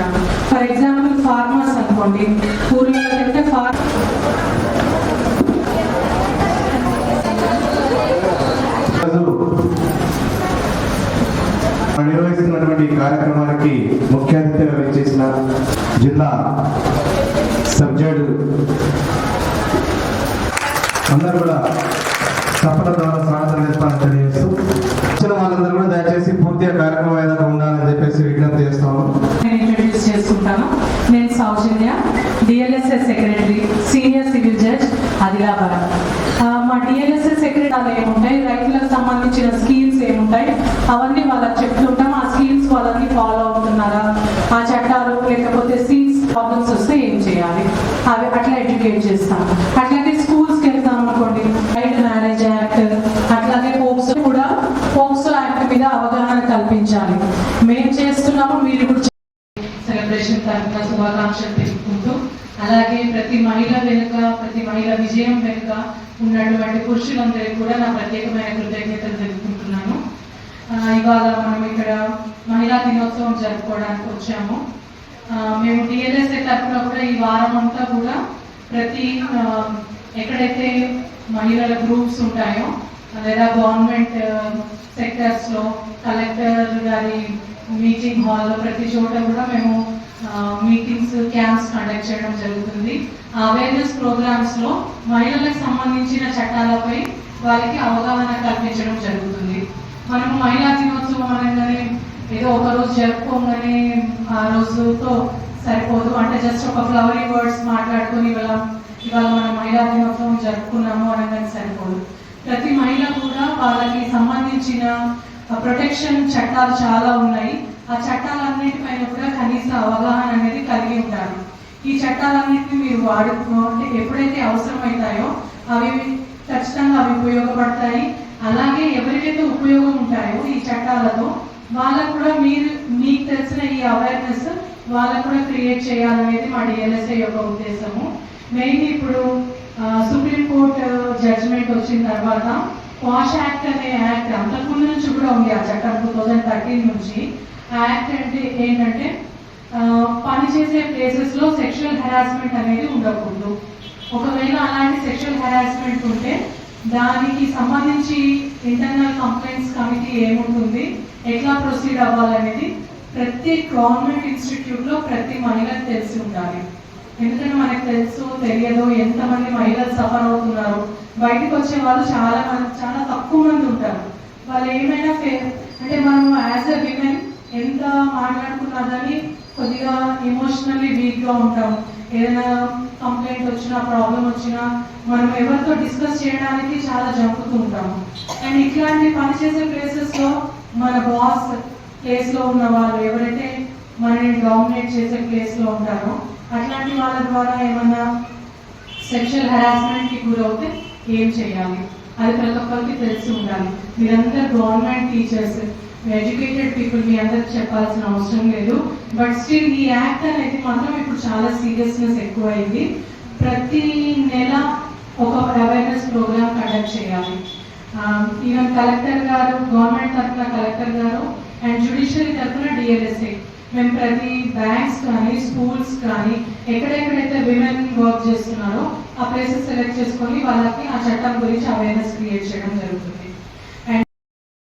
కల్పించడం. For example farmers అనుకోండి, ఊర్లో వెళ్తే నిర్వహిస్తున్నటువంటి కార్యక్రమానికి ముఖ్య అతిథిగా విచ్చేసిన జిల్లా సబ్జెక్టు అందరూ కూడా తప్పల ద్వారా స్వాగతం చెప్పాలని తెలియజేస్తూ వచ్చిన వాళ్ళందరూ కూడా దయచేసి పూర్తిగా కార్యక్రమం ఏదైనా ఉండాలని చెప్పేసి విజ్ఞప్తి చేస్తాము. ఇంట్రడ్యూస్ చేసుకుంటాను. నేను Soujanya, DLSS secretary, senior civil judge, Adilabad. మా డిఎల్ఎస్ఎస్ సెక్రటరీ ఏముంటాయి, రైతులకు సంబంధించిన స్కీమ్స్ ఏముంటాయి అవన్నీ వాళ్ళకి చెప్తుంటాం. ఆ స్కీమ్స్ వాళ్ళని ఫాలో అవుతున్నారా, ఆ చట్టాలు లేకపోతే సీల్స్ ప్రాబ్లమ్స్ వస్తే ఏం చేయాలి అవి అట్లా ఎడ్యుకేట్ చేస్తాం. అట్లాగే స్కూల్స్కి వెళ్తాం అనుకోండి, చైల్డ్ మ్యారేజ్ యాక్ట్, అట్లాగే పోక్సో యాక్ట్ మీద అవగాహన కల్పించాలి. మేము చేస్తున్నాము, మీరు కూడా సెలబ్రేషన్ తరఫున శుభాకాంక్షలు తెలుపుకుంటూ, అలాగే ప్రతి మహిళ వెనుక, ప్రతి మహిళ విజయం వెనుక ఉన్నటువంటి పురుషులందరికీ కూడా నా ప్రత్యేకమైన కృతజ్ఞతలు తెలుపుకుంటున్నాను. ఇవాళ మనం ఇక్కడ మహిళా దినోత్సవం జరుపుకోవడానికి వచ్చాము. మేము డిఎల్ఎస్ఏ తరఫున కూడా ఈ వారం అంతా కూడా ప్రతి ఎక్కడైతే మహిళల గ్రూప్స్ ఉంటాయో లేదా గవర్నమెంట్ సెక్టర్స్లో కలెక్టర్ గారి మీటింగ్ హాల్లో ప్రతి చోట కూడా మేము మీటింగ్స్, క్యాంప్స్ కండక్ట్ చేయడం జరుగుతుంది. అవేర్నెస్ ప్రోగ్రామ్స్లో మహిళలకు సంబంధించిన చట్టాలపై వారికి అవగాహన కల్పించడం జరుగుతుంది. మనము మహిళా దినోత్సవం అనగానే ఏదో ఒక రోజు జరుపుకోగానే ఆ రోజుతో సరిపోదు. అంటే జస్ట్ ఒక ఫ్లవరీ వర్డ్స్ మాట్లాడుకొని ఇవాళ మనం మహిళా దినోత్సవం జరుపుకున్నాము అనగానే సరిపోదు. ప్రతి మహిళ కూడా వాళ్ళకి సంబంధించిన ప్రొటెక్షన్ చట్టాలు చాలా ఉన్నాయి. ఆ చట్టాలన్నిటిపైన కూడా కనీస అవగాహన అనేది కలిగి ఉండాలి. ఈ చట్టాలన్నింటినీ మీరు వాడుకుంటే ఎప్పుడైతే అవసరమవుతాయో అవి ఖచ్చితంగా అవి ఉపయోగపడతాయి. అలాగే ఎవరికైతే ఉపయోగం ఉంటాయో ఈ చట్టాలతో వాళ్ళకు కూడా మీకు తెలిసిన ఈ అవేర్నెస్ వాళ్ళకు కూడా క్రియేట్ చేయాలనేది మా డిఎల్ఎస్ఏ యొక్క ఉద్దేశము. మెయిన్ ఇప్పుడు సుప్రీంకోర్టు జడ్జిమెంట్ వచ్చిన తర్వాత వాష్ యాక్ట్ అనే యాక్ట్ అంతకుముందు నుంచి కూడా ఉంది. ఆ చట్టం 2013 నుంచి. ఆ యాక్ట్ అంటే ఏంటంటే పనిచేసే ప్లేసెస్లో సెక్షువల్ హెరాస్మెంట్ అనేది ఉండకూడదు. ఒకవేళ అలాంటి సెక్షువల్ హెరాస్మెంట్ ఉంటే దానికి సంబంధించి ఇంటర్నల్ కంప్లైంట్స్ కమిటీ ఏముంటుంది, ఎట్లా ప్రొసీడ్ అవ్వాలనేది ప్రతి గవర్నమెంట్ ఇన్స్టిట్యూట్లో ప్రతి మహిళకు తెలిసి ఉండాలి. ఎందుకంటే మనకు తెలుసు తెలియదో ఎంతమంది మహిళలు సఫర్ అవుతున్నారు. బయటకు వచ్చే వాళ్ళు చాలా తక్కువ మంది ఉంటారు. వాళ్ళు ఏమైనా అంటే మనం యాజ్ ఎ విమెన్ ఎంత మాట్లాడుకున్నా కానీ కొద్దిగా ఎమోషనల్లీ వీక్గా ఉంటాం. ఏదైనా కంప్లైంట్ వచ్చినా, ప్రాబ్లం వచ్చినా మనం ఎవరితో డిస్కస్ చేయడానికి చాలా జంపుతూ ఉంటాము. అండ్ ఇట్లాంటి పనిచేసే ప్లేసెస్లో మన బాస్ ప్లేస్లో ఉన్న వాళ్ళు ఎవరైతే మనని డామినేట్ చేసే ప్లేస్లో ఉంటారో అట్లాంటి వాళ్ళ ద్వారా ఏమన్నా సెక్షువల్ హెరాస్మెంట్కి గురవుతే ఏం చేయాలి అది ప్రతి ఒక్కరికి తెలిసి ఉండాలి. మీరందరూ గవర్నమెంట్ టీచర్స్, ఎడ్యుకేటెడ్ పీపుల్, మీ అందరికి చెప్పాల్సిన అవసరం లేదు. బట్ స్టిల్ ఈ యాక్ట్ అనేది మాత్రం ఇప్పుడు చాలా సీరియస్నెస్ ఎక్కువైంది. ప్రతి నెల ఒక అవేర్నెస్ ప్రోగ్రామ్ కండక్ట్ చేయాలి. ఈవెన్ కలెక్టర్ గారు, గవర్నమెంట్ తరఫున కలెక్టర్ గారు అండ్ జ్యుడిషియరీ తరఫున డిఎల్ఎస్ఏ మేము ప్రతి బ్యాంక్స్ కానీ స్కూల్స్ కానీ ఎక్కడెక్కడైతే విమెన్ వర్క్ చేస్తున్నారో ఆ ప్లేసెస్ సెలెక్ట్ చేసుకొని వాళ్ళకి ఆ చట్టం గురించి అవేర్నెస్ క్రియేట్ చేయడం జరుగుతుంది.